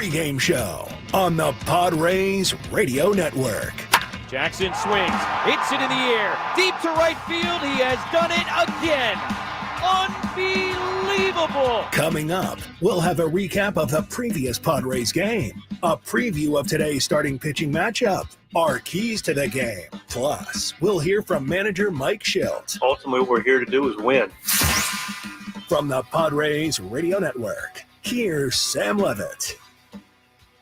Pregame Show on the Padres Radio Network. Jackson swings, hits it in the air, deep to right field. He has done it again. Unbelievable. Coming up, we'll have a recap of the previous Padres game, a preview of today's starting pitching matchup, our keys to the game. Plus, we'll hear from manager Mike Schilt. Ultimately, what we're here to do is win. From the Padres Radio Network, here's Sam Levitt.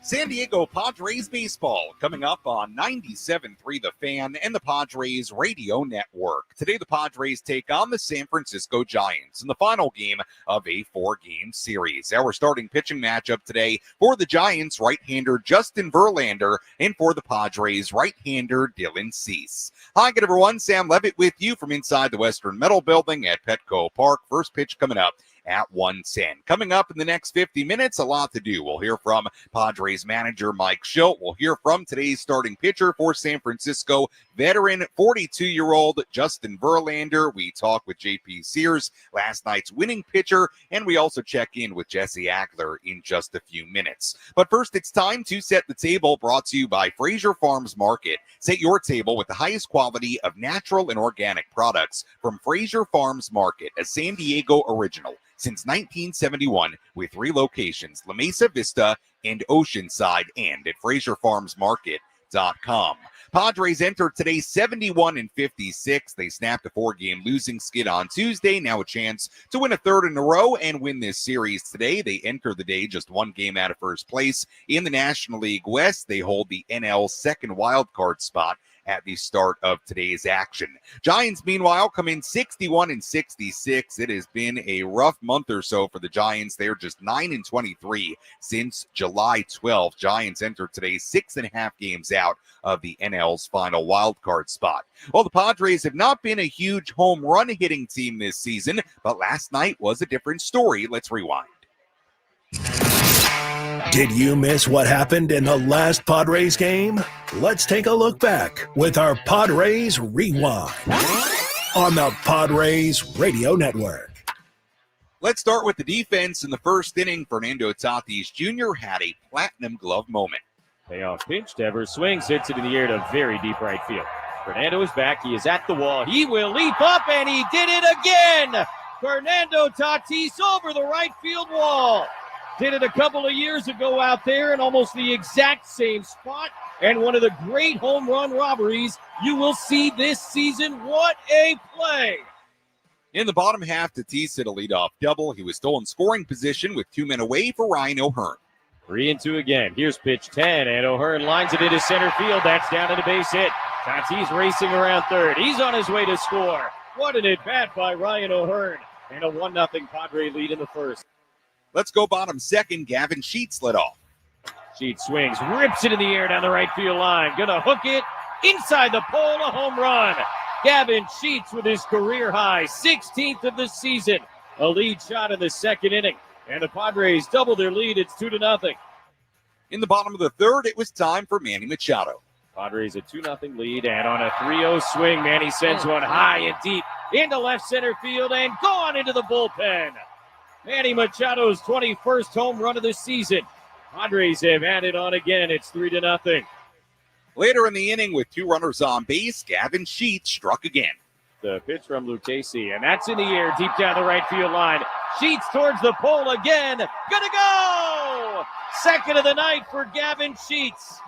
San Diego Padres baseball coming up on 97.3 The Fan and the Padres Radio Network. Today, the Padres take on the San Francisco Giants in the final game of a 4-game series. Our starting pitching matchup today for the Giants, right-hander Justin Verlander, and for the Padres, right-hander Dylan Cease. Hi, good everyone. Sam Levitt with you from inside the Western Metal Building at Petco Park. First pitch coming up at 1:10. Coming up in the next 50 minutes, a lot to do. We'll hear from Padres manager Mike Schilt. We'll hear from today's starting pitcher for San Francisco, veteran 42-year-old Justin Verlander. We talk with JP Sears, last night's winning pitcher, and we also check in with Jesse Agler in just a few minutes. But first, it's time to set the table, brought to you by Fraser Farms Market. Set your table with the highest quality of natural and organic products from Fraser Farms Market, a San Diego original since 1971, with 3 locations, La Mesa Vista and Oceanside, and at FraserFarmsMarket.com. Padres enter today 71-56. They snapped a 4-game losing skid on Tuesday. Now a chance to win a 3rd in a row and win this series today. They enter the day just 1 game out of first place in the National League West. They hold the NL second wild card spot at the start of today's action. Giants, meanwhile, come in 61-66. It has been a rough month or so for the Giants. They're just 9-23 since July 12th. Giants enter today 6.5 games out of the NL's final wild card spot. Well, the Padres have not been a huge home run hitting team this season, but last night was a different story. Let's rewind. Did you miss what happened in the last Padres game? Let's take a look back with our Padres Rewind on the Padres Radio Network. Let's start with the defense. In the first inning, Fernando Tatis Jr. had a platinum glove moment. Payoff pitch. Devers swings, hits it in the air to very deep right field. Fernando is back. He is at the wall. He will leap up, and he did it again. Fernando Tatis over the right field wall. Did it a couple of years ago out there in almost the exact same spot. And one of the great home run robberies you will see this season. What a play. In the bottom half, Tatis hit a leadoff double. He was still in scoring position with 2 men away for Ryan O'Hearn. 3-2 again. Here's pitch 10, and O'Hearn lines it into center field. That's down to the base hit. Tatis racing around third. He's on his way to score. What an at-bat by Ryan O'Hearn. And a 1-0 Padre lead in the first. Let's go bottom second. Gavin Sheets led off. Sheets swings, rips it in the air down the right field line. Gonna hook it inside the pole, a home run. Gavin Sheets with his career high, 16th of the season. A lead shot in the second inning. And the Padres double their lead. It's 2-0. In the bottom of the third, it was time for Manny Machado. Padres a 2-0 lead, and on a 3-0 swing, Manny sends one high and deep into left center field and gone into the bullpen. Manny Machado's 21st home run of the season. Padres have added on again. It's 3-0. Later in the inning, with 2 runners on base, Gavin Sheets struck again. The pitch from Lucchesi, and that's in the air deep down the right field line. Sheets towards the pole again. Gonna go! Second of the night for Gavin Sheets.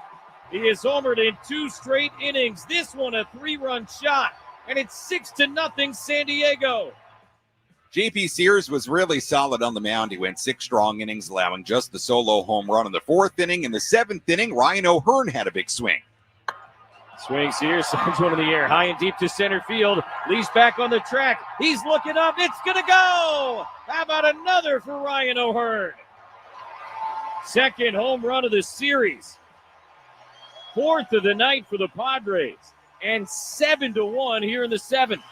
He has homered in 2 straight innings. This one a 3-run shot, and it's 6-0 San Diego. JP Sears was really solid on the mound. He went 6 strong innings, allowing just the solo home run in the 4th inning. In the 7th inning, Ryan O'Hearn had a big swing. Swings here, sends one in the air, high and deep to center field. Lee's back on the track. He's looking up. It's going to go. How about another for Ryan O'Hearn? Second home run of the series. 4th of the night for the Padres. And 7-1 here in the 7th.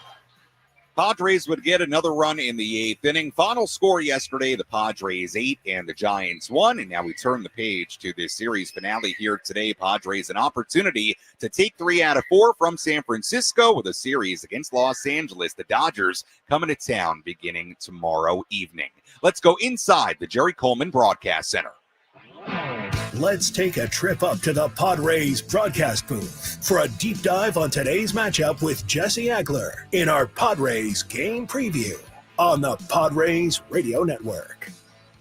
Padres would get another run in the 8th inning. Final score yesterday, the Padres 8 and the Giants 1. And now we turn the page to this series finale here today. Padres an opportunity to take 3 out of 4 from San Francisco with a series against Los Angeles. The Dodgers coming to town beginning tomorrow evening. Let's go inside the Jerry Coleman Broadcast Center. Let's take a trip up to the Padres broadcast booth for a deep dive on today's matchup with Jesse Agler in our Padres game preview on the Padres Radio Network.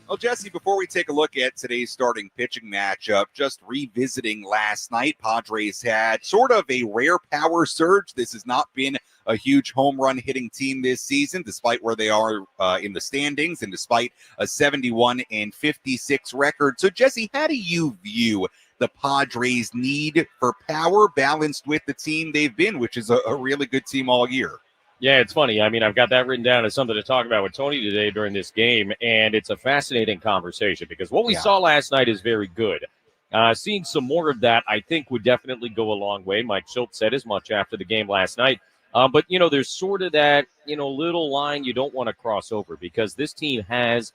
Well, Jesse, before we take a look at today's starting pitching matchup, just revisiting last night, Padres had sort of a rare power surge. This has not been a huge home run hitting team this season, despite where they are in the standings and despite a 71-56 record. So, Jesse, how do you view the Padres' need for power balanced with the team they've been, which is a really good team all year? Yeah, it's funny. I mean, I've got that written down as something to talk about with Tony today during this game, and it's a fascinating conversation because what we saw last night is very good. Seeing some more of that, I think, would definitely go a long way. Mike Schultz said as much after the game last night. But, there's sort of that, little line you don't want to cross over because this team has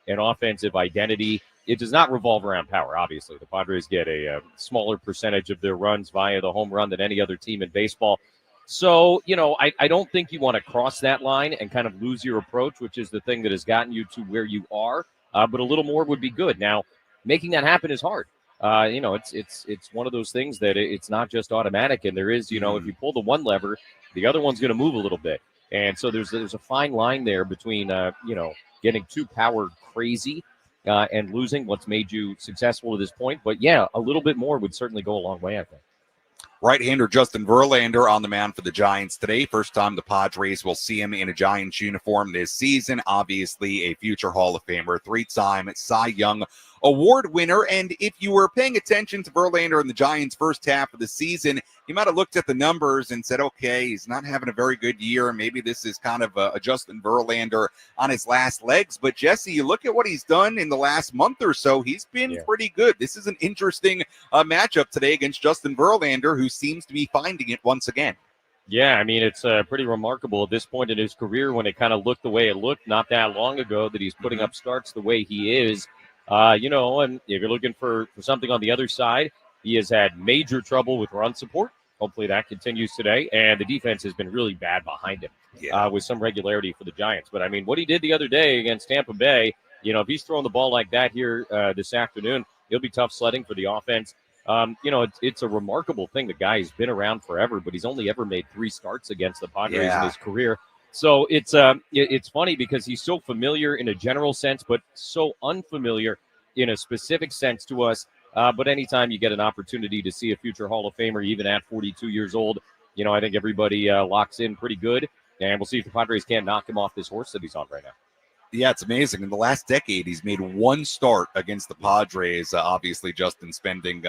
an offensive identity. It does not revolve around power, obviously. The Padres get a smaller percentage of their runs via the home run than any other team in baseball. So, I don't think you want to cross that line and kind of lose your approach, which is the thing that has gotten you to where you are. But a little more would be good. Now, making that happen is hard. It's one of those things that it's not just automatic. And there is, if you pull the one lever, the other one's going to move a little bit. And so there's a fine line there between, getting too power crazy and losing what's made you successful to this point. But, yeah, a little bit more would certainly go a long way, I think. Right-hander Justin Verlander on the mound for the Giants today. First time the Padres will see him in a Giants uniform this season. Obviously a future Hall of Famer, three-time Cy Young Award winner. And if you were paying attention to Verlander in the Giants' first half of the season, you might have looked at the numbers and said, okay, he's not having a very good year. Maybe this is kind of a Justin Verlander on his last legs. But, Jesse, you look at what he's done in the last month or so, he's been pretty good. This is an interesting matchup today against Justin Verlander, who seems to be finding it once again. Yeah, I mean, it's pretty remarkable at this point in his career when it kind of looked the way it looked not that long ago that he's putting up starts the way he is. And if you're looking for something on the other side, he has had major trouble with run support. Hopefully that continues today. And the defense has been really bad behind him with some regularity for the Giants. But, I mean, what he did the other day against Tampa Bay, if he's throwing the ball like that here this afternoon, it'll be tough sledding for the offense. It's a remarkable thing. The guy has been around forever, but he's only ever made 3 starts against the Padres in his career. So it's funny because he's so familiar in a general sense, but so unfamiliar in a specific sense to us. But anytime you get an opportunity to see a future Hall of Famer, even at 42 years old, I think everybody locks in pretty good. And we'll see if the Padres can't knock him off this horse that he's on right now. Yeah, it's amazing. In the last decade, he's made 1 start against the Padres. Obviously, Justin spending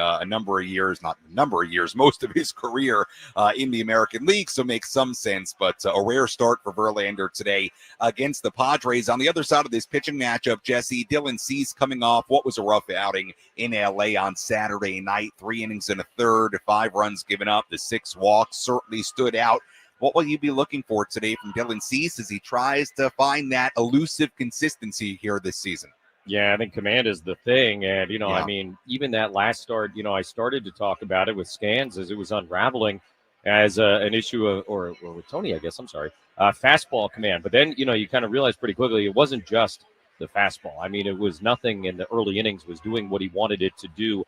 most of his career in the American League, so makes some sense. But a rare start for Verlander today against the Padres. On the other side of this pitching matchup, Jesse, Dylan Cease coming off what was a rough outing in L.A. on Saturday night. 3 innings and a third, 5 runs given up. The 6 walks certainly stood out. What will you be looking for today from Dylan Cease as he tries to find that elusive consistency here this season? Yeah, I think command is the thing. And, I mean, even that last start, I started to talk about it with Scans as it was unraveling as an issue or with Tony, I guess, fastball command. But then, you kind of realize pretty quickly it wasn't just the fastball. I mean, it was nothing in the early innings was doing what he wanted it to do.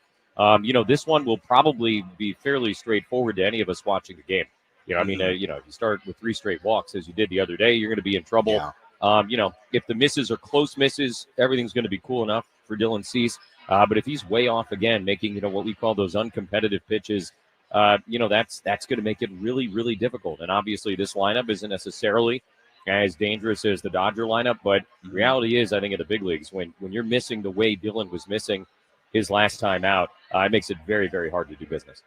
This one will probably be fairly straightforward to any of us watching the game. If you start with 3 straight walks, as you did the other day, you're going to be in trouble. Yeah. If the misses are close misses, everything's going to be cool enough for Dylan Cease. But if he's way off again, making, what we call those uncompetitive pitches, that's going to make it really, really difficult. And obviously this lineup isn't necessarily as dangerous as the Dodger lineup, but the reality is, I think, in the big leagues, when you're missing the way Dylan was missing his last time out, it makes it very, very hard to do business.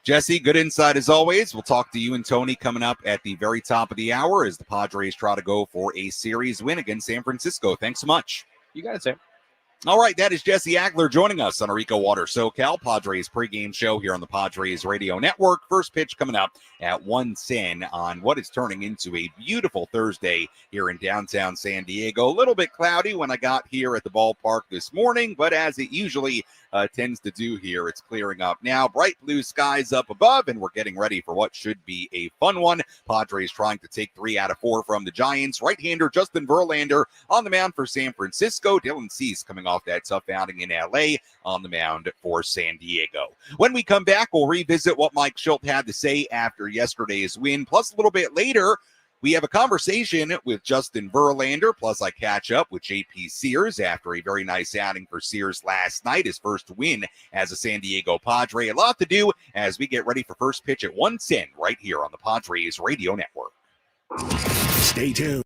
Jesse, good insight as always. We'll talk to you and Tony coming up at the very top of the hour as the Padres try to go for a series win against San Francisco. Thanks so much. You got it, Sam. All right, that is Jesse Agler joining us on our EcoWater SoCal Padres pregame show here on the Padres Radio Network. First pitch coming up at 1:10 on what is turning into a beautiful Thursday here in downtown San Diego. A little bit cloudy when I got here at the ballpark this morning, but as it usually tends to do here. It's clearing up now. Bright blue skies up above, and we're getting ready for what should be a fun one. Padres trying to take 3 out of 4 from the Giants. Right-hander Justin Verlander on the mound for San Francisco. Dylan Cease coming off that tough outing in L.A. on the mound for San Diego. When we come back, we'll revisit what Mike Shildt had to say after yesterday's win. Plus, a little bit later, we have a conversation with Justin Verlander, plus I catch up with JP Sears after a very nice outing for Sears last night, his first win as a San Diego Padre. A lot to do as we get ready for first pitch at 1:10 right here on the Padres Radio Network. Stay tuned.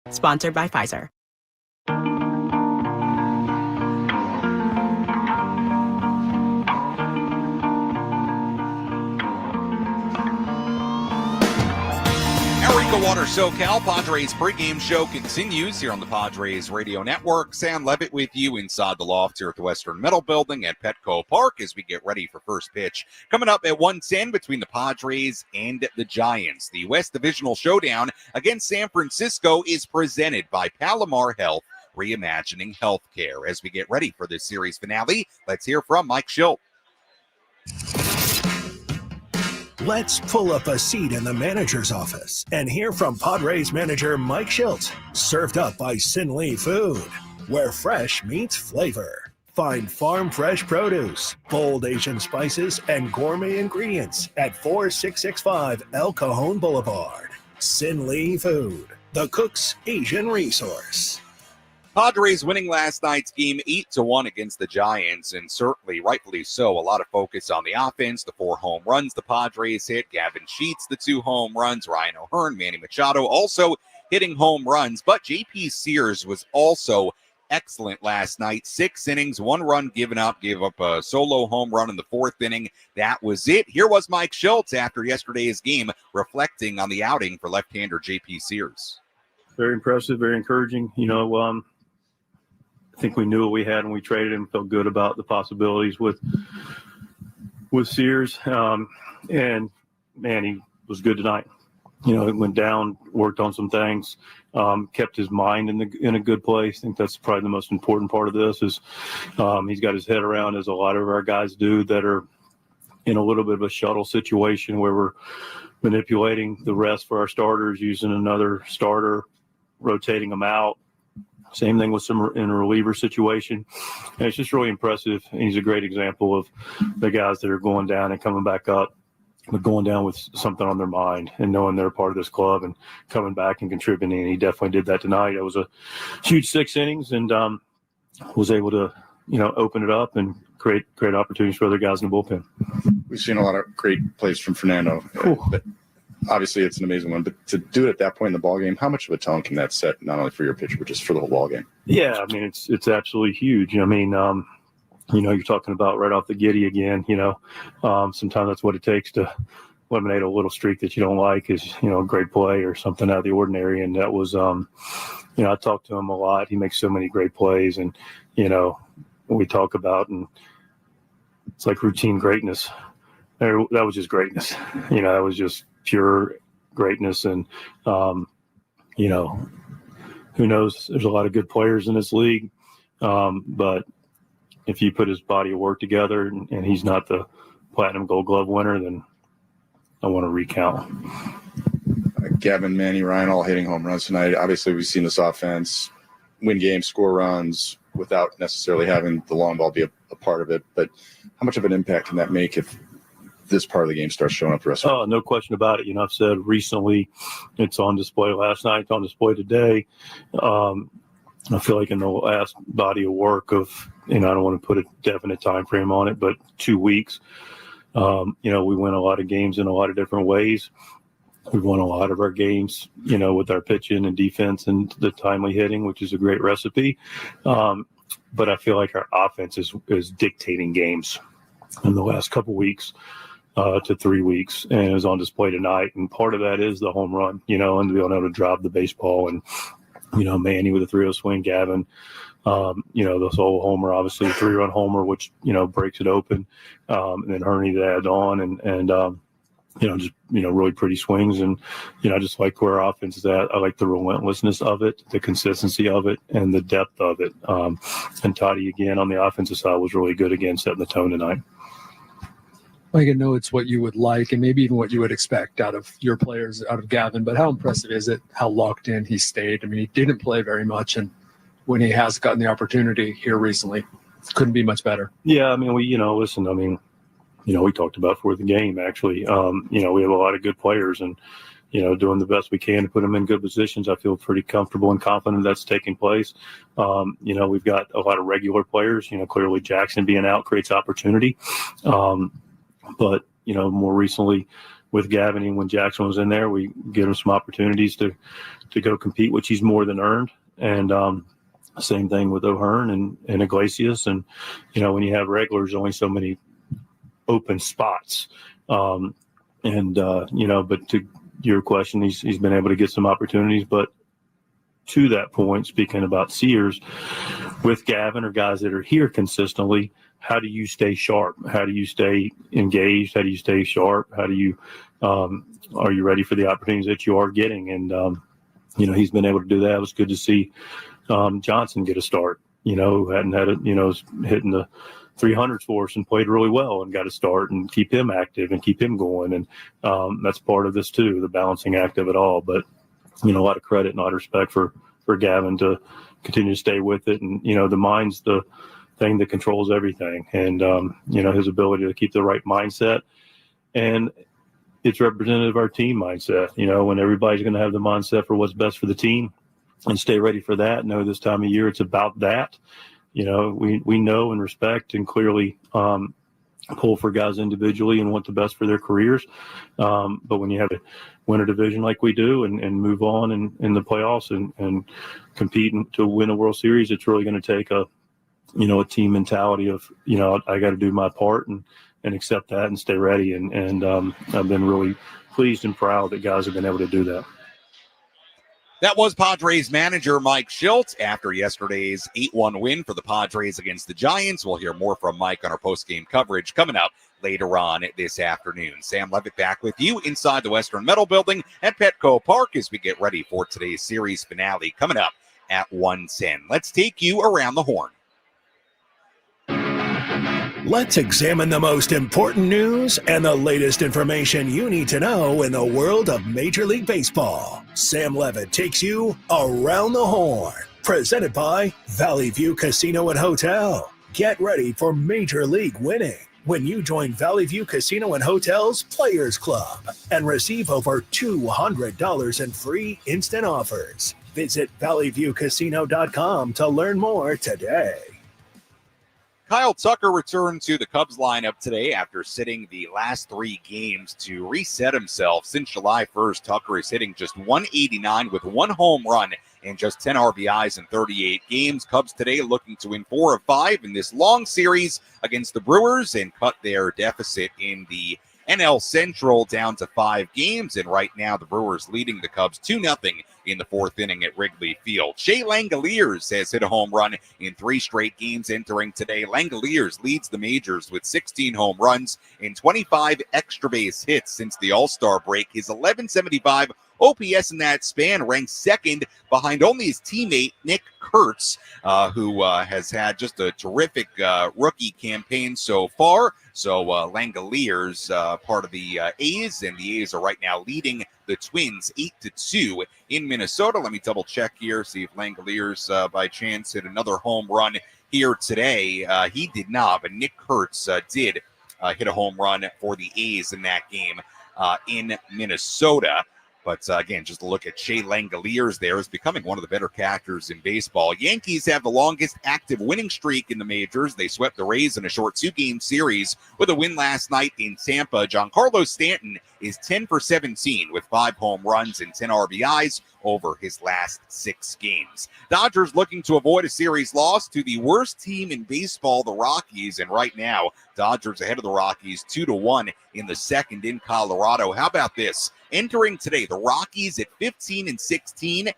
Sponsored by Pfizer. EcoWater SoCal Padres pregame show continues here on the Padres Radio Network. Sam Levitt with you inside the loft here at the Western Metal Building at Petco Park as we get ready for first pitch. Coming up at 1:10 between the Padres and the Giants. The West Divisional Showdown against San Francisco is presented by Palomar Health, reimagining healthcare. As we get ready for this series finale, let's hear from Mike Shildt. Let's pull up a seat in the manager's office and hear from Padres manager Mike Shildt. Served up by Sin Lee Food, where fresh meets flavor. Find farm fresh produce, bold Asian spices, and gourmet ingredients at 4665 El Cajon Boulevard. Sin Lee Food, the cook's Asian resource. Padres winning last night's game 8-1 against the Giants, and certainly, rightfully so, a lot of focus on the offense. The 4 home runs the Padres hit, Gavin Sheets, the 2 home runs, Ryan O'Hearn, Manny Machado also hitting home runs, but JP Sears was also excellent last night. 6 innings, 1 run given up, gave up a solo home run in the 4th inning. That was it. Here was Mike Shildt after yesterday's game, reflecting on the outing for left-hander JP Sears. Very impressive, very encouraging. I think we knew what we had when we traded him. Felt good about the possibilities with Sears, and man, he was good tonight. went down, worked on some things, kept his mind in a good place. I think that's probably the most important part of this is he's got his head around, as a lot of our guys do, that are in a little bit of a shuttle situation where we're manipulating the rest for our starters, using another starter, rotating them out. Same thing with some in a reliever situation. And it's just really impressive. And he's a great example of the guys that are going down and coming back up, but going down with something on their mind and knowing they're part of this club and coming back and contributing. And he definitely did that tonight. It was a huge 6 innings and was able to, open it up and create opportunities for other guys in the bullpen. We've seen a lot of great plays from Fernando. But obviously, it's an amazing one. But to do it at that point in the ballgame, how much of a tone can that set, not only for your pitcher, but just for the whole ballgame? Yeah, I mean, it's absolutely huge. I mean, you're talking about right off the giddy again. Sometimes that's what it takes to eliminate a little streak that you don't like is, a great play or something out of the ordinary. And that was, I talked to him a lot. He makes so many great plays. And, we talk about, and it's like routine greatness. That was just greatness. That was just pure greatness. And, who knows? There's a lot of good players in this league. But if you put his body of work together and he's not the Platinum Gold Glove winner, then I want to recount. Gavin, Manny, Ryan all hitting home runs tonight. Obviously, we've seen this offense win games, score runs without necessarily having the long ball be a part of it. But how much of an impact can that make if this part of the game starts showing up the rest of it? No question about it. I've said recently it's on display last night, it's on display today. I feel like in the last body of work of, I don't want to put a definite time frame on it, but 2 weeks, we win a lot of games in a lot of different ways. We've won a lot of our games, with our pitching and defense and the timely hitting, which is a great recipe. But I feel like our offense is dictating games in the last couple weeks to 3 weeks, and is on display tonight. And part of that is the home run, and to be able to drop the baseball and, Manny with a 3-0 swing, Gavin, the solo homer, obviously a 3-run homer, which, breaks it open. And then Herney to add on and really pretty swings. And, I just like where our offense is at. I like the relentlessness of it, the consistency of it, and the depth of it. And Toddy, again, on the offensive side was really good again, setting the tone tonight. I know it's what you would like and maybe even what you would expect out of your players, out of Gavin, but how impressive is it how locked in he stayed? I mean, he didn't play very much, and when he has gotten the opportunity here recently, couldn't be much better. Yeah, I mean, we talked about for the game, actually. We have a lot of good players and, doing the best we can to put them in good positions. I feel pretty comfortable and confident that's taking place. We've got a lot of regular players. Clearly Jackson being out creates opportunity. But, more recently with Gavin, and when Jackson was in there, we give him some opportunities to go compete, which he's more than earned. And same thing with O'Hearn and Iglesias. And, when you have regulars, only so many open spots. But to your question, he's been able to get some opportunities. But to that point, speaking about Sears, with Gavin or guys that are here consistently, how do you stay sharp? How do you stay engaged? How do you stay sharp? How do you are you ready for the opportunities that you are getting? And, he's been able to do that. It was good to see Johnson get a start, who hadn't had it, hitting the 300s for us and played really well and got a start, and keep him active and keep him going. And that's part of this too, the balancing act of it all. But, a lot of credit and a lot of respect for Gavin to continue to stay with it. And, the mind's the thing that controls everything. And, his ability to keep the right mindset, and it's representative of our team mindset, when everybody's going to have the mindset for what's best for the team and stay ready for that. Know this time of year, it's about that. We know and respect and clearly pull for guys individually and want the best for their careers. But when you have to win a division like we do and move on in the playoffs and compete to win a World Series, it's really going to take a team mentality of, I got to do my part and accept that and stay ready. And I've been really pleased and proud that guys have been able to do that. That was Padres manager Mike Schultz after yesterday's 8-1 win for the Padres against the Giants. We'll hear more from Mike on our post-game coverage coming up later on this afternoon. Sam Levitt back with you inside the Western Metal Building at Petco Park as we get ready for today's series finale coming up at 1:10. Let's take you around the horn. Let's examine the most important news and the latest information you need to know in the world of Major League Baseball. Sam Levitt takes you around the horn. Presented by Valley View Casino and Hotel. Get ready for Major League winning when you join Valley View Casino and Hotel's Players Club and receive over $200 in free instant offers. Visit valleyviewcasino.com to learn more today. Kyle Tucker returned to the Cubs lineup today after sitting the last 3 games to reset himself. Since July 1st, Tucker is hitting just .189 with 1 home run and just 10 RBIs in 38 games. Cubs today looking to win 4 of 5 in this long series against the Brewers and cut their deficit in the NL Central down to 5 games. And right now the Brewers leading the Cubs 2-0 in the 4th inning at Wrigley Field. Shea Langeliers has hit a home run in 3 straight games entering today. Langeliers leads the majors with 16 home runs and 25 extra base hits since the All-Star break. His .1175 OPS in that span ranks second behind only his teammate Nick Kurtz, who has had just a terrific rookie campaign so far. So Langeliers, part of the A's, and the A's are right now leading the Twins 8-2 in Minnesota. Let me double check here, see if Langeliers by chance hit another home run here today. He did not, but Nick Kurtz did hit a home run for the A's in that game in Minnesota. But again, just a look at Shea Langeliers there is becoming one of the better catchers in baseball. Yankees have the longest active winning streak in the majors. They swept the Rays in a short 2-game series with a win last night in Tampa. Giancarlo Stanton is 10 for 17 with 5 home runs and 10 RBIs over his last 6 games. Dodgers looking to avoid a series loss to the worst team in baseball, the Rockies. And right now, Dodgers ahead of the Rockies 2-1 in the 2nd in Colorado. How about this? Entering today, the Rockies at 15-16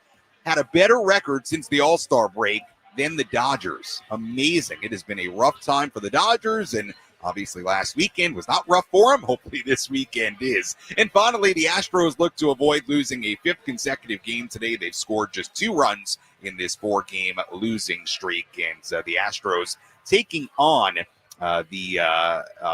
had a better record since the All-Star break than the Dodgers. Amazing. It has been a rough time for the Dodgers, and obviously last weekend was not rough for them. Hopefully this weekend is. And finally, the Astros look to avoid losing a 5th consecutive game today. They've scored just 2 runs in this 4-game losing streak, and the Astros taking on the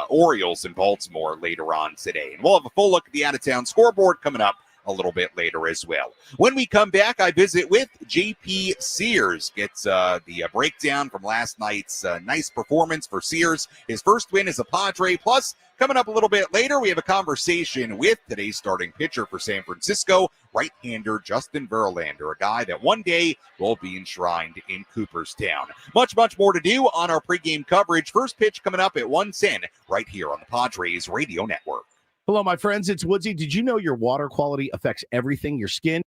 Orioles in Baltimore later on today. And we'll have a full look at the out-of-town scoreboard coming up a little bit later as well. When we come back, I visit with JP Sears. Gets the breakdown from last night's nice performance for Sears. His first win as a Padre. Plus, coming up a little bit later, we have a conversation with today's starting pitcher for San Francisco, right-hander Justin Verlander, a guy that one day will be enshrined in Cooperstown. Much, much more to do on our pregame coverage. First pitch coming up at 1:10 right here on the Padres Radio Network. Hello, my friends. It's Woodsy. Did you know your water quality affects everything? Your skin,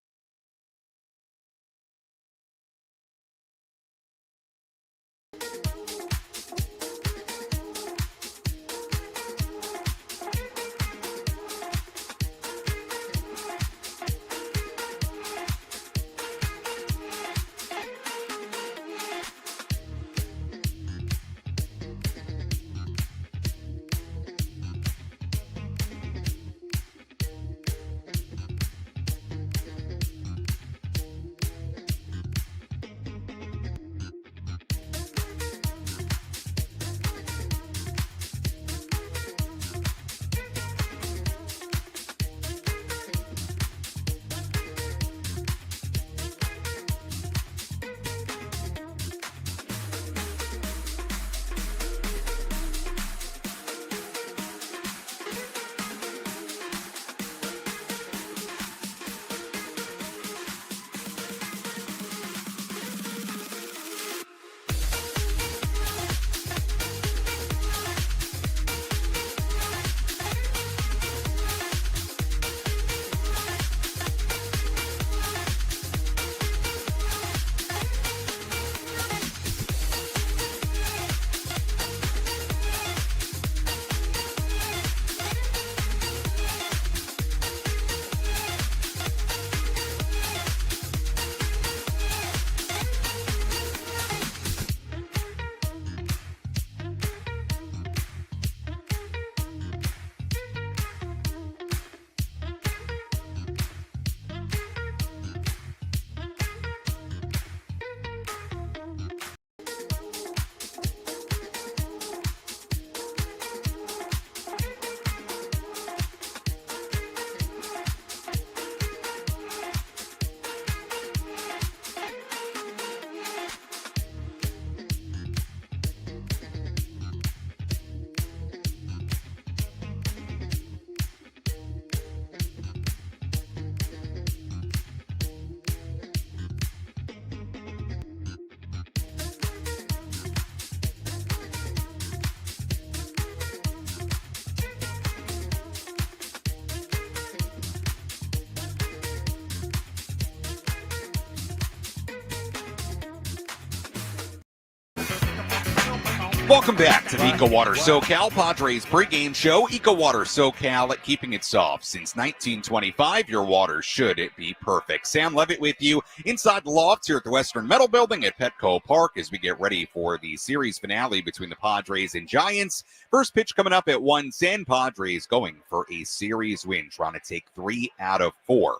Welcome back to the EcoWater SoCal Padres pregame show. EcoWater SoCal, keeping it soft since 1925. Your water should be perfect. Sam Levitt with you inside the loft here at the Western Metal Building at Petco Park as we get ready for the series finale between the Padres and Giants. First pitch coming up at 1:10. Padres going for a series win, trying to take 3 out of 4.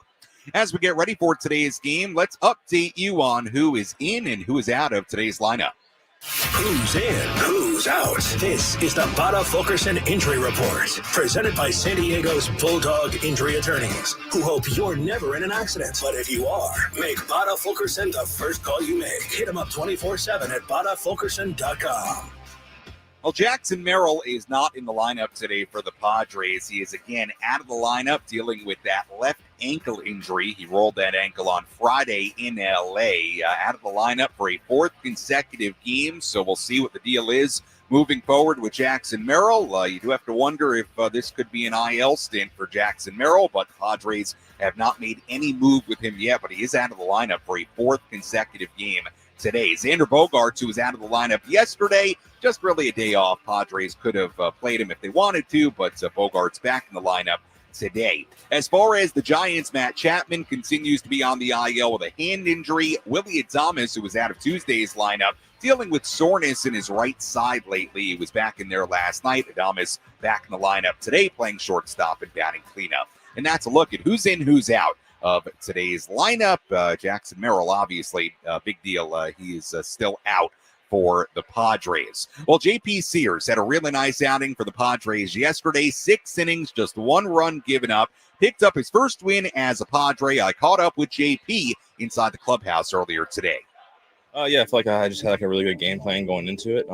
As we get ready for today's game, let's update you on who is in and who is out of today's lineup. Who's in, who's out? This is the Bada Fulkerson Injury Report, presented by San Diego's Bulldog Injury Attorneys, who hope you're never in an accident. But if you are, make Bada Fulkerson the first call you make. Hit him up 24/7 at badafulkerson.com. Well, Jackson Merrill is not in the lineup today for the Padres. He is again out of the lineup dealing with that left ankle injury. He rolled that ankle on Friday in L.A. Out of the lineup for a 4th consecutive game, so we'll see what the deal is moving forward with Jackson Merrill. You do have to wonder if this could be an IL stint for Jackson Merrill, but the Padres have not made any move with him yet, but he is out of the lineup for a 4th consecutive game today. Xander Bogaerts, who was out of the lineup yesterday, just really a day off. Padres could have played him if they wanted to, but Bogaerts back in the lineup today. As far as the Giants, Matt Chapman continues to be on the IL with a hand injury. Willie Adames, who was out of Tuesday's lineup, dealing with soreness in his right side lately. He was back in there last night. Adames back in the lineup today, playing shortstop and batting cleanup. And that's a look at who's in, who's out of today's lineup. Jackson Merrill, obviously, big deal. He is still out for the Padres. Well, JP Sears had a really nice outing for the Padres yesterday. 6 innings, just 1 run given up. Picked up his first win as a Padre. I caught up with JP inside the clubhouse earlier today. Yeah, I feel like I just had a really good game plan going into it.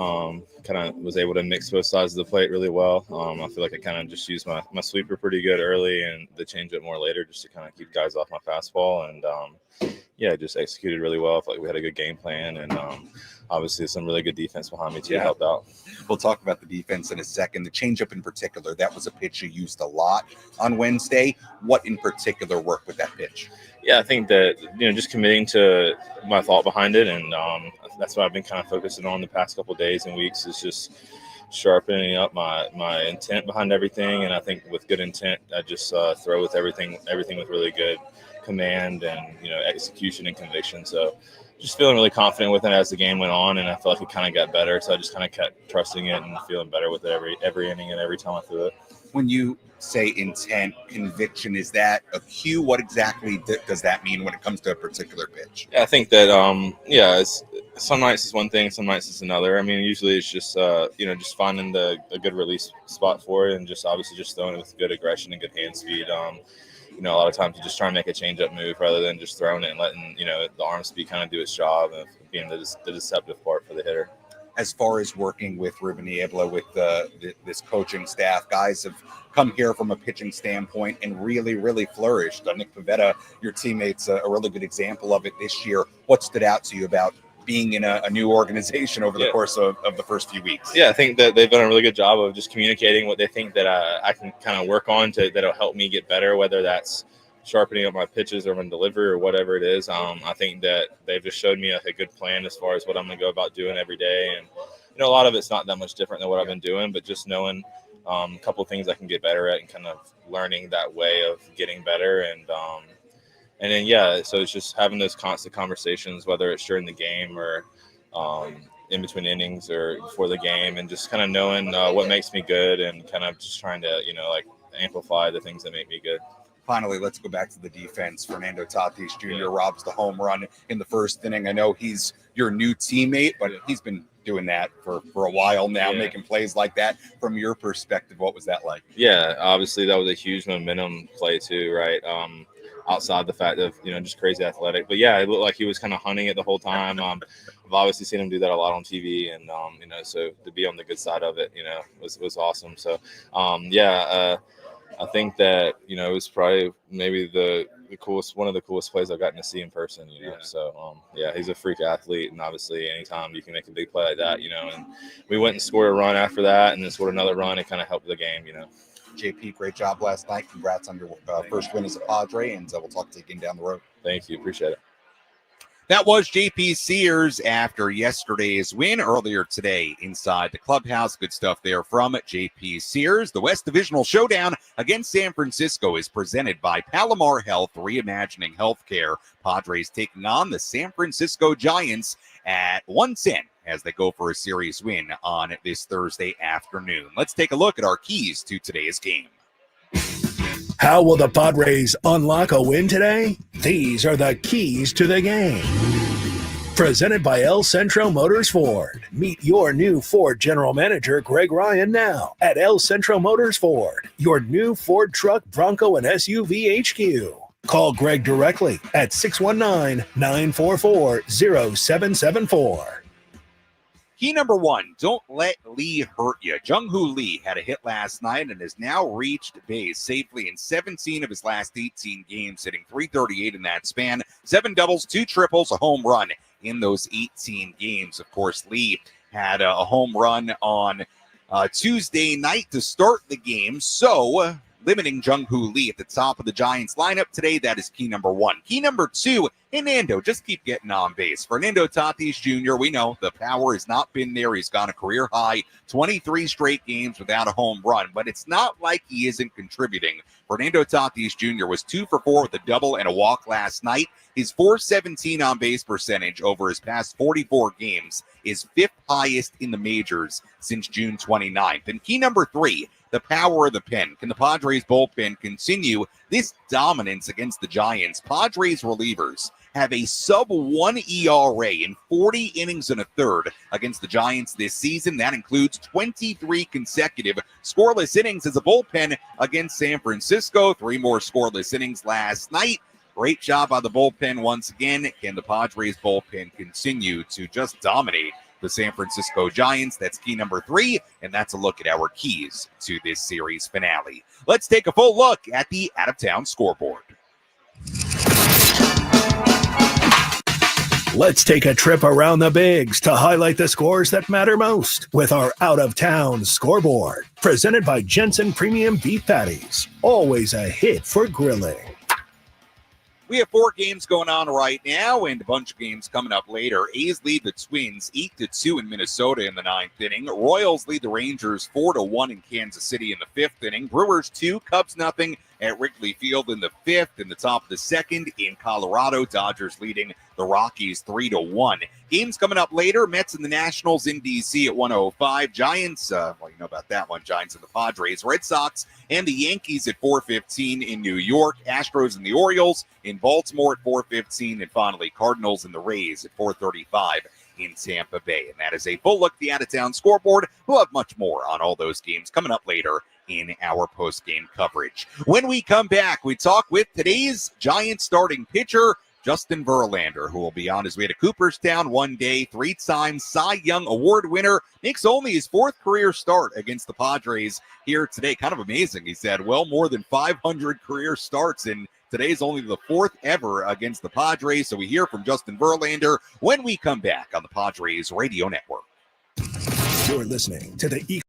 Kind of was able to mix both sides of the plate really well. I feel like I kind of just used my sweeper pretty good early and the changeup more later just to kind of keep guys off my fastball. And, yeah, just executed really well. I feel like we had a good game plan and obviously some really good defense behind me too helped out. We'll talk about the defense in a second. The changeup in particular, that was a pitch you used a lot on Wednesday. What in particular worked with that pitch? Yeah, I think that, just committing to my thought behind it. And that's what I've been kind of focusing on the past couple of days and weeks is just sharpening up my intent behind everything. And I think with good intent, I just throw with everything with really good command and, execution and conviction. So just feeling really confident with it as the game went on. And I felt like it kind of got better. So I just kind of kept trusting it and feeling better with it every inning and every time I threw it. When you say intent, conviction, is that a cue? What exactly does that mean when it comes to a particular pitch? Yeah, I think that, it's some nights is one thing, some nights is another. I mean, usually it's just, just finding a good release spot for it and just obviously just throwing it with good aggression and good hand speed. A lot of times you just try and make a change-up move rather than just throwing it and letting, the arm speed kind of do its job and being the deceptive part for the hitter. As far as working with Ruben Niebla, with this coaching staff, guys have come here from a pitching standpoint and really, really flourished. Nick Pivetta, your teammate's a really good example of it this year. What stood out to you about being in a new organization over the course of the first few weeks? Yeah, I think that they've done a really good job of just communicating what they think that I can kind of work on that'll help me get better, whether that's sharpening up my pitches or my delivery or whatever it is. I think that they've just showed me a good plan as far as what I'm going to go about doing every day. And, a lot of it's not that much different than what I've been doing, but just knowing a couple of things I can get better at and kind of learning that way of getting better. And then, so it's just having those constant conversations, whether it's during the game or in between innings or before the game, and just kind of knowing what makes me good and kind of just trying to, amplify the things that make me good. Finally, let's go back to the defense. Fernando Tatis Jr. robs the home run in the first inning. I know he's your new teammate, but he's been doing that for a while now, making plays like that. From your perspective, what was that like? Yeah, obviously that was a huge momentum play too, right? Outside the fact of, just crazy athletic. But, yeah, it looked like he was kind of hunting it the whole time. I've obviously seen him do that a lot on TV. And, so to be on the good side of it, was awesome. So, I think that, it was probably maybe the coolest, one of the coolest plays I've gotten to see in person, So, he's a freak athlete. And obviously anytime you can make a big play like that, and we went and scored a run after that and then scored another run. It kind of helped the game, JP, great job last night. Congrats on your first win as a Padre, and we'll talk to you again down the road. Thank you. Appreciate it. That was JP Sears after yesterday's win earlier today inside the clubhouse. Good stuff there from JP Sears. The West Divisional Showdown against San Francisco is presented by Palomar Health, reimagining healthcare. Padres taking on the San Francisco Giants at 1:10 as they go for a series win on this Thursday afternoon. Let's take a look at our keys to today's game. How will the Padres unlock a win today? These are the keys to the game. Presented by El Centro Motors Ford. Meet your new Ford General Manager, Greg Ryan, now at El Centro Motors Ford, your new Ford truck, Bronco, and SUV HQ. Call Greg directly at 619-944-0774. Key number one, don't let Lee hurt you. Jung-Hoo Lee had a hit last night and has now reached base safely in 17 of his last 18 games, hitting .338 in that span. 7 doubles, 2 triples, a home run in those 18 games. Of course, Lee had a home run on Tuesday night to start the game, so limiting Jung-Hoo Lee at the top of the Giants lineup today. That is key number one. Key number two, Hernando, just keep getting on base. Fernando Tatis Jr., we know the power has not been there. He's gone a career high 23 straight games without a home run, but it's not like he isn't contributing. Fernando Tatis Jr. was 2 for 4 with a double and a walk last night. His .417 on base percentage over his past 44 games is 5th highest in the majors since June 29th. And key number three, the power of the pen. Can the Padres bullpen continue this dominance against the Giants? Padres relievers have a sub-1 ERA in 40 innings and a third against the Giants this season. That includes 23 consecutive scoreless innings as a bullpen against San Francisco. 3 more scoreless innings last night. Great job by the bullpen once again. Can the Padres bullpen continue to just dominate the San Francisco Giants? That's key number three, and that's a look at our keys to this series finale. Let's take a full look at the out-of-town scoreboard. Let's take a trip around the bigs to highlight the scores that matter most with our out-of-town scoreboard. Presented by Jensen Premium Beef Patties. Always a hit for grilling. We have 4 games going on right now and a bunch of games coming up later. A's lead the Twins 8-2 in Minnesota in the 9th inning. Royals lead the Rangers 4-1 in Kansas City in the 5th inning. Brewers 2, Cubs nothing at Wrigley Field in the 5th. In the top of the 2nd in Colorado, Dodgers leading the Rockies 3-1. Games coming up later, Mets and the Nationals in D.C. at 1:05. Giants, well, you know about that one, Giants and the Padres. Red Sox and the Yankees at 4:15 in New York. Astros and the Orioles in Baltimore at 4:15. And finally, Cardinals and the Rays at 4:35 in Tampa Bay. And that is a full look at the out-of-town scoreboard. We'll have much more on all those games coming up later in our post-game coverage. When we come back, we talk with today's Giants starting pitcher, Justin Verlander, who will be on his way to Cooperstown one day. 3-time Cy Young Award winner, makes only his 4th career start against the Padres here today. Kind of amazing. He's had well more than 500 career starts, and today's only the 4th ever against the Padres. So we hear from Justin Verlander when we come back on the Padres Radio Network. You're listening to the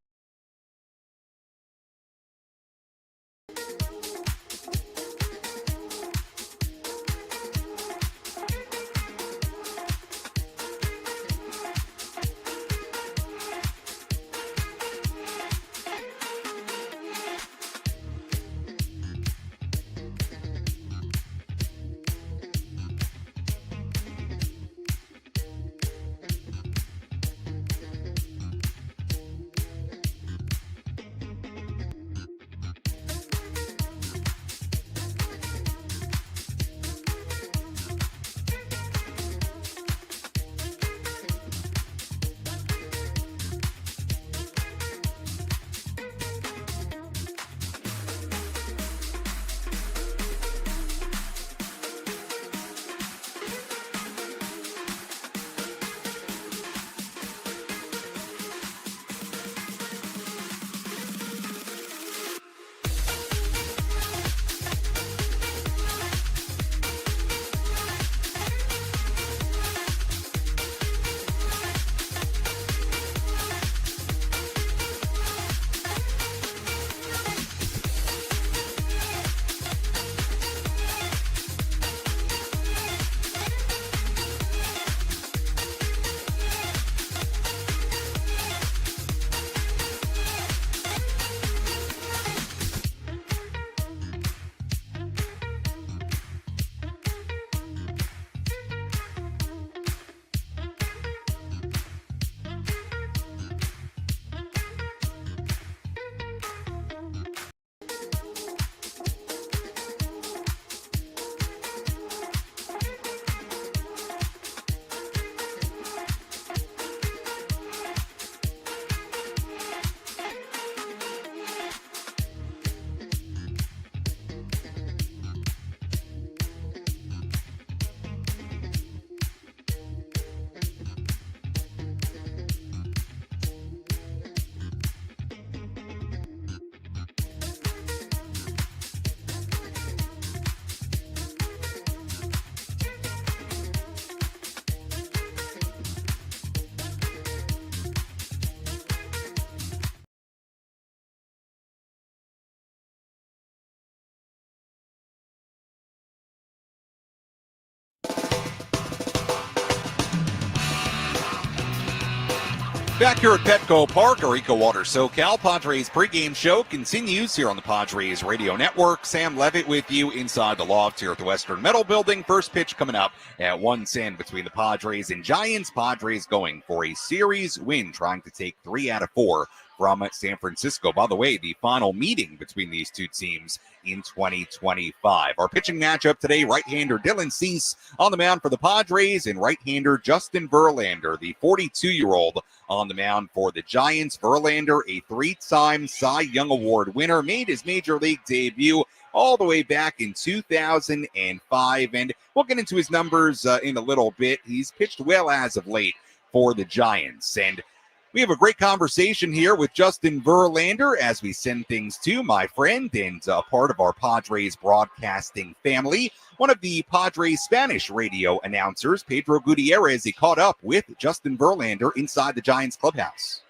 Back here at Petco Park, our EcoWater SoCal Padres pregame show continues here on the Padres Radio Network. Sam Levitt with you inside the loft here at the Western Metal Building. First pitch coming up at 1:10 between the Padres and Giants. Padres going for a series win, trying to take 3 out of 4 from San Francisco. By the way, the final meeting between these two teams in 2025. Our pitching matchup today, right-hander Dylan Cease on the mound for the Padres and right-hander Justin Verlander, the 42-year-old, on the mound for the Giants. Verlander, a 3-time Cy Young Award winner, made his major league debut all the way back in 2005. And we'll get into his numbers in a little bit. He's pitched well as of late for the Giants. And we have a great conversation here with Justin Verlander as we send things to my friend and part of our Padres broadcasting family, one of the Padres Spanish radio announcers, Pedro Gutierrez. He caught up with Justin Verlander inside the Giants clubhouse.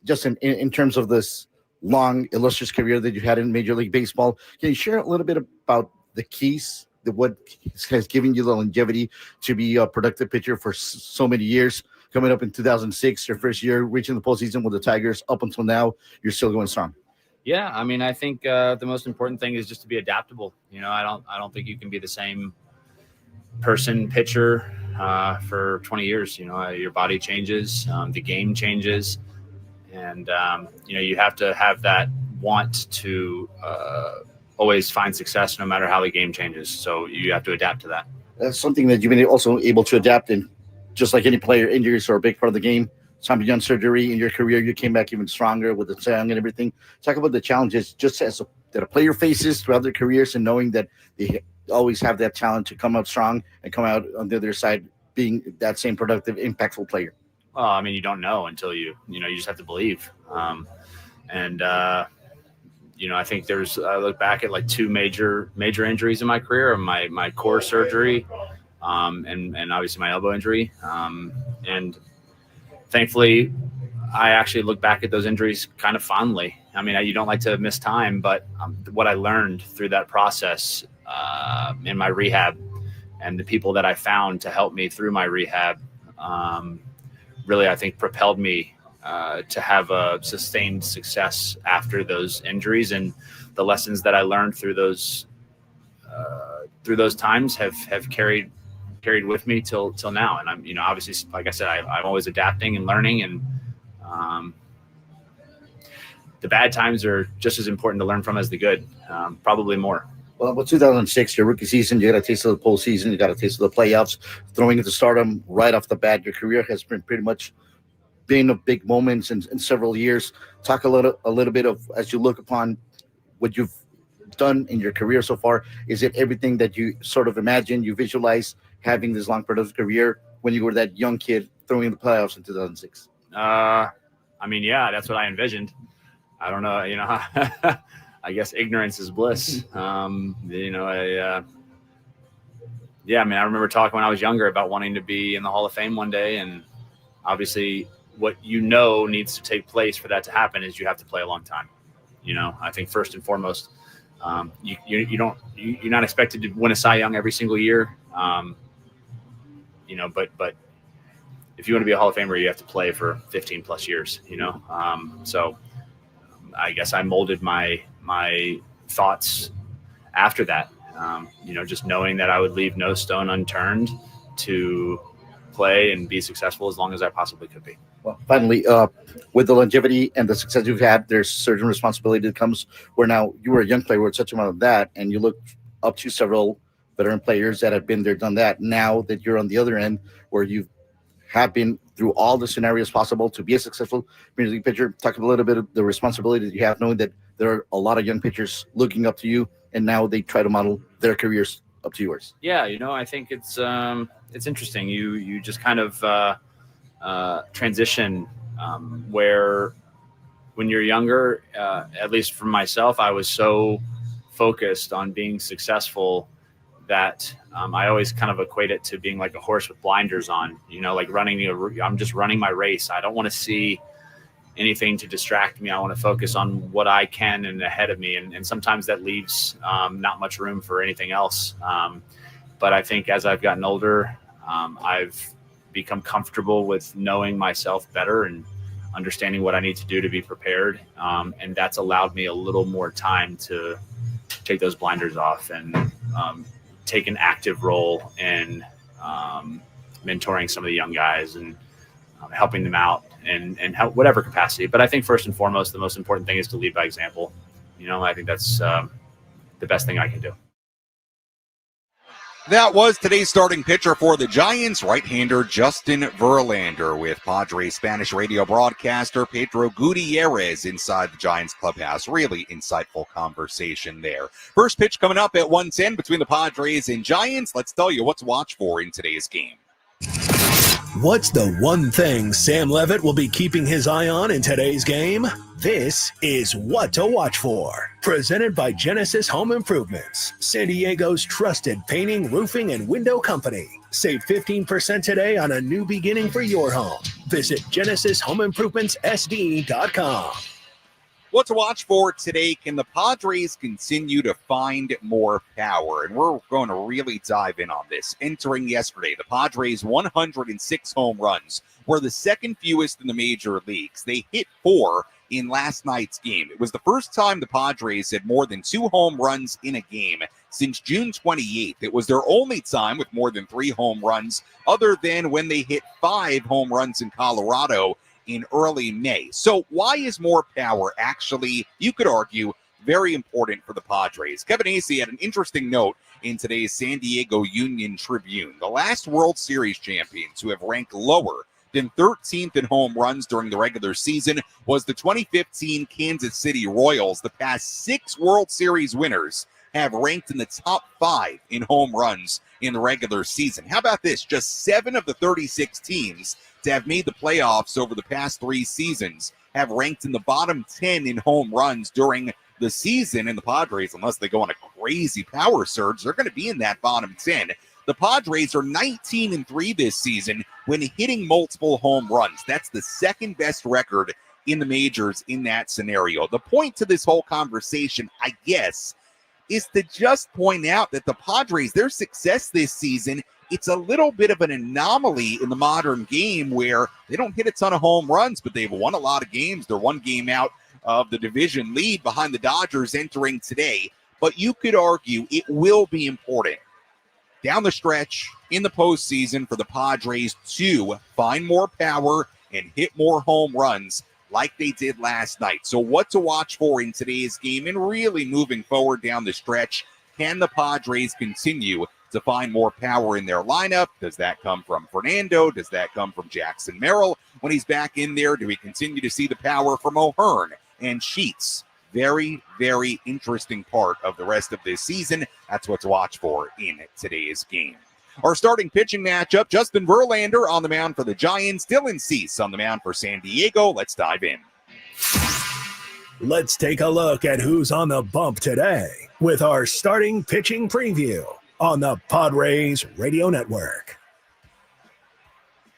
Justin, in terms of this long, illustrious career that you had in Major League Baseball, can you share a little bit about the keys, what has given you the longevity to be a productive pitcher for so many years? Coming up in 2006, your first year reaching the postseason with the Tigers, up until now, you're still going strong. Yeah, I mean, I think the most important thing is just to be adaptable. You know, I don't think you can be the same pitcher for 20 years. You know, your body changes, the game changes, and you know, you have to have that want to always find success no matter how the game changes. So you have to adapt to that. That's something that you've been also able to adapt in. Just like any player, injuries are a big part of the game. Tommy John surgery in your career, you came back even stronger with the sound and everything. Talk about the challenges just that a player faces throughout their careers, and knowing that they always have that talent to come out strong and come out on the other side being that same productive, impactful player. Well, I mean, you don't know until you just have to believe. You know, I think I look back at like 2 major injuries in my career, my core surgery, and obviously my elbow injury. And thankfully, I actually look back at those injuries kind of fondly. I mean, you don't like to miss time, but what I learned through that process in my rehab and the people that I found to help me through my rehab really, I think, propelled me to have a sustained success after those injuries. And the lessons that I learned through those times have carried with me till now. And I'm, obviously, like I said, I'm always adapting and learning, and the bad times are just as important to learn from as the good, probably more. Well, with 2006, your rookie season, you got a taste of the postseason, you got a taste of the playoffs, throwing into stardom right off the bat. Your career has been pretty much been of big moments in several years. Talk a little bit of, as you look upon what you've done in your career so far, is it everything that you sort of imagined, you visualized having this long productive career when you were that young kid throwing in the playoffs in 2006? I mean, yeah, that's what I envisioned. I don't know, I guess ignorance is bliss. I remember talking when I was younger about wanting to be in the Hall of Fame one day, and obviously what needs to take place for that to happen is you have to play a long time. I think first and foremost, you're not expected to win a Cy Young every single year. But if you want to be a Hall of Famer, you have to play for 15 plus years, so I guess I molded my thoughts after that, just knowing that I would leave no stone unturned to play and be successful as long as I possibly could be. Well, finally, with the longevity and the success you've had, there's certain responsibility that comes where now you were a young player with such amount of that, and you look up to several veteran players that have been there, done that. Now that you're on the other end, where you have been through all the scenarios possible to be a successful Major League pitcher, talk a little bit of the responsibility that you have, knowing that there are a lot of young pitchers looking up to you, and now they try to model their careers up to yours. Yeah, I think it's interesting. You just kind of transition where when you're younger, at least for myself, I was so focused on being successful that I always kind of equate it to being like a horse with blinders on, like I'm just running my race. I don't want to see anything to distract me. I want to focus on what I can and ahead of me. And sometimes that leaves not much room for anything else. But I think as I've gotten older, I've become comfortable with knowing myself better and understanding what I need to do to be prepared. And that's allowed me a little more time to take those blinders off and take an active role in mentoring some of the young guys and helping them out and help whatever capacity. But I think first and foremost, the most important thing is to lead by example. I think that's the best thing I can do. That was today's starting pitcher for the Giants, right-hander Justin Verlander, with Padres Spanish radio broadcaster Pedro Gutierrez inside the Giants clubhouse. Really insightful conversation there. First pitch coming up at 1:10 between the Padres and Giants. Let's tell you what to watch for in today's game. What's the one thing Sam Levitt will be keeping his eye on in today's game? This is What to Watch For, presented by Genesis Home Improvements, San Diego's trusted painting, roofing, and window company. Save 15% today on a new beginning for your home. Visit GenesisHomeImprovementsSD.com. What to watch for today? Can the Padres continue to find more power? And we're going to really dive in on this. Entering yesterday, the Padres' 106 home runs were the second fewest in the major leagues. They hit 4 in last night's game. It was the first time the Padres had more than 2 home runs in a game since June 28th. It was their only time with more than 3 home runs, other than when they hit 5 home runs in Colorado in early May. So why is more power actually, you could argue, very important for the Padres? Kevin Acee had an interesting note in today's San Diego Union Tribune. The last World Series champions who have ranked lower than 13th in home runs during the regular season was the 2015 Kansas City Royals. The past 6 World Series winners have ranked in the top 5 in home runs in the regular season. How about this? Just 7 of the 36 teams to have made the playoffs over the past 3 seasons have ranked in the bottom 10 in home runs during the season. And the Padres, unless they go on a crazy power surge, they're going to be in that bottom 10. The Padres are 19-3 this season when hitting multiple home runs. That's the second best record in the majors in that scenario. The point to this whole conversation, I guess, is to just point out that the Padres, their success this season, it's a little bit of an anomaly in the modern game where they don't hit a ton of home runs, but they've won a lot of games. They're 1 game out of the division lead behind the Dodgers entering today. But you could argue it will be important down the stretch in the postseason for the Padres to find more power and hit more home runs like they did last night. So what to watch for in today's game and really moving forward down the stretch? Can the Padres continue to find more power in their lineup? Does that come from Fernando? Does that come from Jackson Merrill when he's back in there? Do we continue to see the power from O'Hearn and Sheets? Very, very interesting part of the rest of this season. That's what to watch for in today's game. Our starting pitching matchup, Justin Verlander on the mound for the Giants, Dylan Cease on the mound for San Diego. Let's dive in. Let's take a look at who's on the bump today with our starting pitching preview on the Padres Radio Network.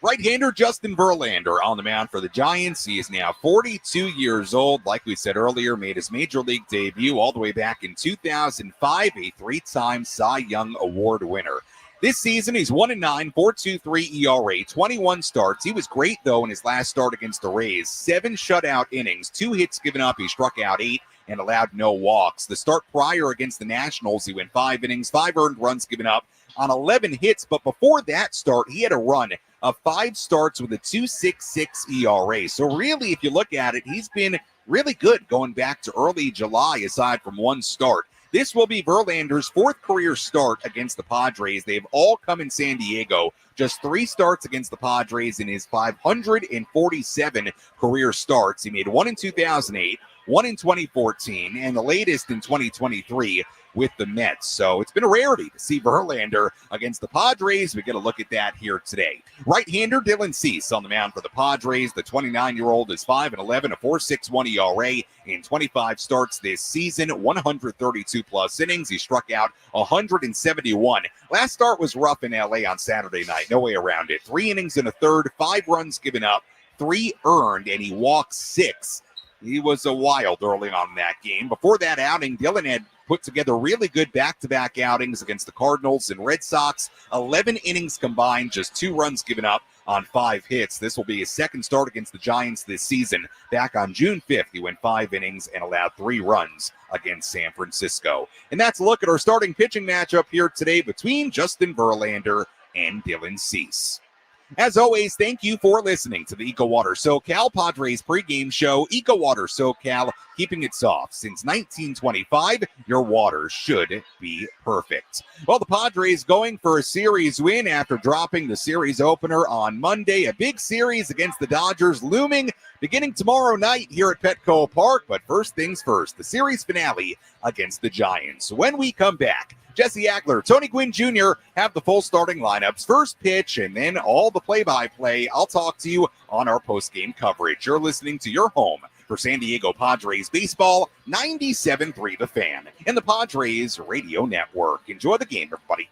Right-hander Justin Verlander on the mound for the Giants. He is now 42 years old. Like we said earlier, made his major league debut all the way back in 2005, a 3-time Cy Young Award winner. This season, he's 1-9, 4.23 ERA, 21 starts. He was great, though, in his last start against the Rays. 7 shutout innings, 2 hits given up. He struck out 8 and allowed no walks. The start prior against the Nationals, he went 5 innings, 5 earned runs given up on 11 hits. But before that start, he had a run of 5 starts with a 2.66 ERA. So really, if you look at it, he's been really good going back to early July, aside from 1 start. This will be Verlander's 4th career start against the Padres. They've all come in San Diego. Just 3 starts against the Padres in his 547 career starts. He made 1 in 2008, 1 in 2014, and the latest in 2023 with the Mets. So it's been a rarity to see Verlander against the Padres. We get a look at that here today. Right-hander Dylan Cease on the mound for the Padres. The 29-year-old is 5-11, a 4.61 ERA in 25 starts this season, 132-plus innings. He struck out 171. Last start was rough in L.A. on Saturday night. No way around it. 3 innings and a third, 5 runs given up, 3 earned, and he walked 6. He was a wild early on in that game. Before that outing, Dylan had put together really good back-to-back outings against the Cardinals and Red Sox. 11 innings combined, just 2 runs given up, on 5 hits. This will be his second start against the Giants this season. Back on June 5th, he went 5 innings and allowed 3 runs against San Francisco. And that's a look at our starting pitching matchup here today between Justin Verlander and Dylan Cease. As always, thank you for listening to the EcoWater SoCal Padres pregame show. EcoWater SoCal, keeping it soft since 1925. Your water should be perfect. Well, the Padres going for a series win after dropping the series opener on Monday. A big series against the Dodgers looming beginning tomorrow night here at Petco Park. But first things first, the series finale against the Giants. When we come back, Jesse Agler, Tony Gwynn Jr. have the full starting lineups, first pitch, and then all the play-by-play. I'll talk to you on our post-game coverage. You're listening to your home for San Diego Padres baseball, 97.3 The Fan, and the Padres Radio Network. Enjoy the game, everybody.